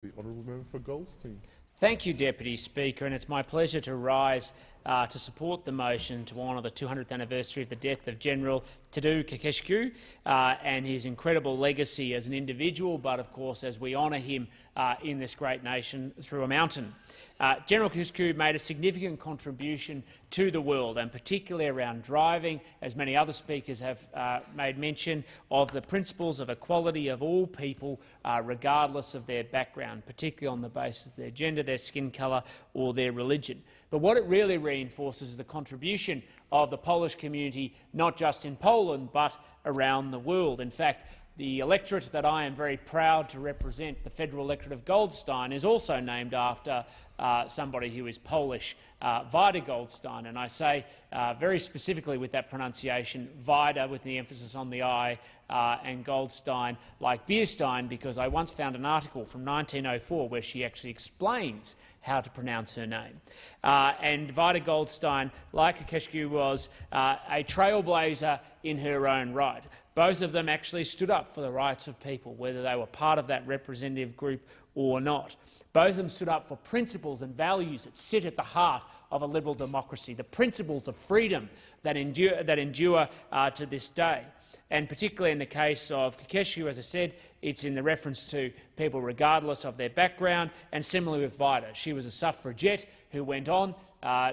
The honourable member for Goldstein. Thank you, Deputy Speaker, and it's my pleasure to rise to support the motion to honour the 200th anniversary of the death of General Tadeusz Kosciusko and his incredible legacy as an individual, but of course as we honour him in this great nation through a mountain. General Kosciusko made a significant contribution to the world, and particularly around driving, as many other speakers have made mention, of the principles of equality of all people, regardless of their background, particularly on the basis of their gender, their skin colour or their religion. But what it really reinforces is the contribution of the Polish community, not just in Poland, but around the world. In fact, the electorate that I am very proud to represent, the federal electorate of Goldstein, is also named after somebody who is Polish, Wajda Goldstein. And I say very specifically with that pronunciation, Wajda with the emphasis on the I, and Goldstein like Bierstein, because I once found an article from 1904 where she actually explains how to pronounce her name. And Wajda Goldstein, like Kosciusko, was a trailblazer in her own right. Both of them actually stood up for the rights of people, whether they were part of that representative group or not. Both of them stood up for principles and values that sit at the heart of a liberal democracy, the principles of freedom that endure to this day. And particularly in the case of Kosciusko, as I said, it's in the reference to people regardless of their background, and similarly with Wajda. She was a suffragette who went on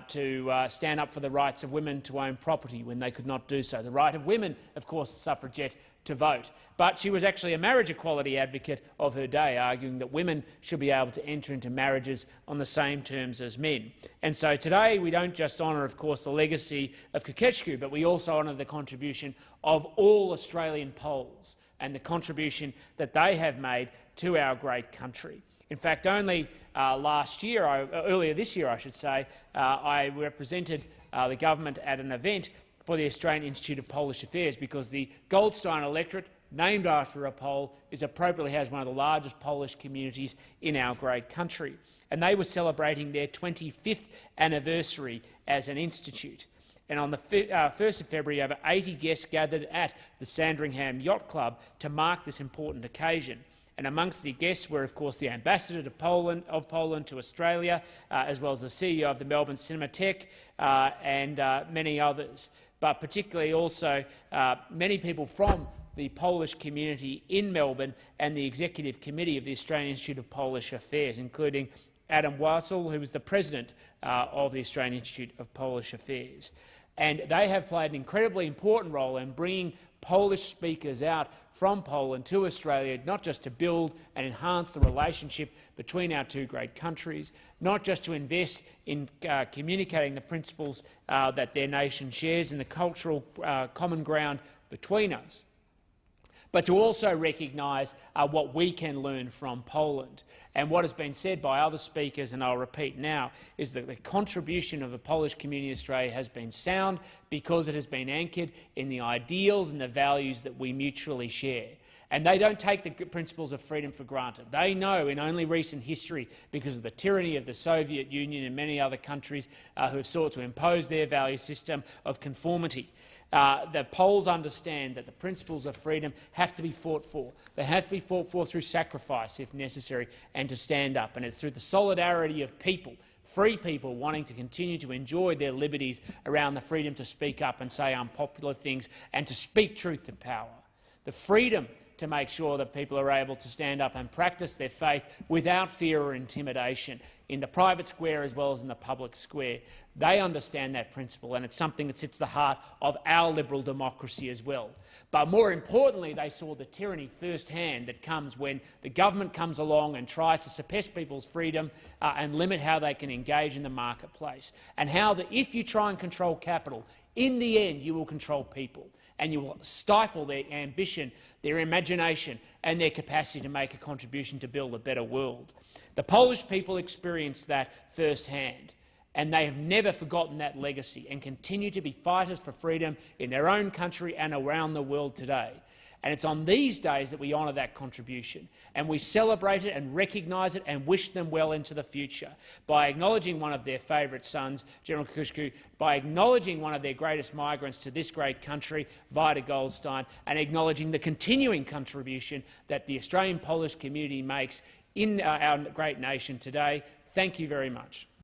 to stand up for the rights of women to own property when they could not do so. The right of women, of course, suffragette, to vote. But she was actually a marriage equality advocate of her day, arguing that women should be able to enter into marriages on the same terms as men. And so today we don't just honour, of course, the legacy of Kosciusko, but we also honour the contribution of all Australian Poles and the contribution that they have made to our great country. In fact, only earlier this year, I should say, I represented the government at an event for the Australian Institute of Polish Affairs, because the Goldstein electorate, named after a Pole, appropriately has one of the largest Polish communities in our great country. And they were celebrating their 25th anniversary as an institute. And on the 1st of February, over 80 guests gathered at the Sandringham Yacht Club to mark this important occasion. And amongst the guests were, of course, the ambassador to Poland to Australia, as well as the CEO of the Melbourne Cinematheque and many others. But particularly also many people from the Polish community in Melbourne and the Executive Committee of the Australian Institute of Polish Affairs, including Adam Wasil, who was the president of the Australian Institute of Polish Affairs. And they have played an incredibly important role in bringing Polish speakers out from Poland to Australia, not just to build and enhance the relationship between our two great countries, not just to invest in communicating the principles that their nation shares and the cultural common ground between us, but to also recognise what we can learn from Poland. And what has been said by other speakers, and I'll repeat now, is that the contribution of the Polish community in Australia has been sound because it has been anchored in the ideals and the values that we mutually share. And they don't take the principles of freedom for granted. They know in only recent history, because of the tyranny of the Soviet Union and many other countries who have sought to impose their value system of conformity, the Poles understand that the principles of freedom have to be fought for. They have to be fought for through sacrifice, if necessary, and to stand up. And it's through the solidarity of people, free people wanting to continue to enjoy their liberties around the freedom to speak up and say unpopular things and to speak truth to power. The freedom to make sure that people are able to stand up and practice their faith without fear or intimidation in the private square as well as in the public square. They understand that principle, and it's something that sits at the heart of our liberal democracy as well. But more importantly, they saw the tyranny firsthand that comes when the government comes along and tries to suppress people's freedom and limit how they can engage in the marketplace, and how that if you try and control capital, in the end you will control people, and you will stifle their ambition, their imagination and their capacity to make a contribution to build a better world. The Polish people experienced that firsthand, and they have never forgotten that legacy and continue to be fighters for freedom in their own country and around the world today. And it's on these days that we honour that contribution, and we celebrate it and recognise it and wish them well into the future by acknowledging one of their favourite sons, General Kosciusko, by acknowledging one of their greatest migrants to this great country, Wajda Goldstein, and acknowledging the continuing contribution that the Australian Polish community makes in our great nation today. Thank you very much.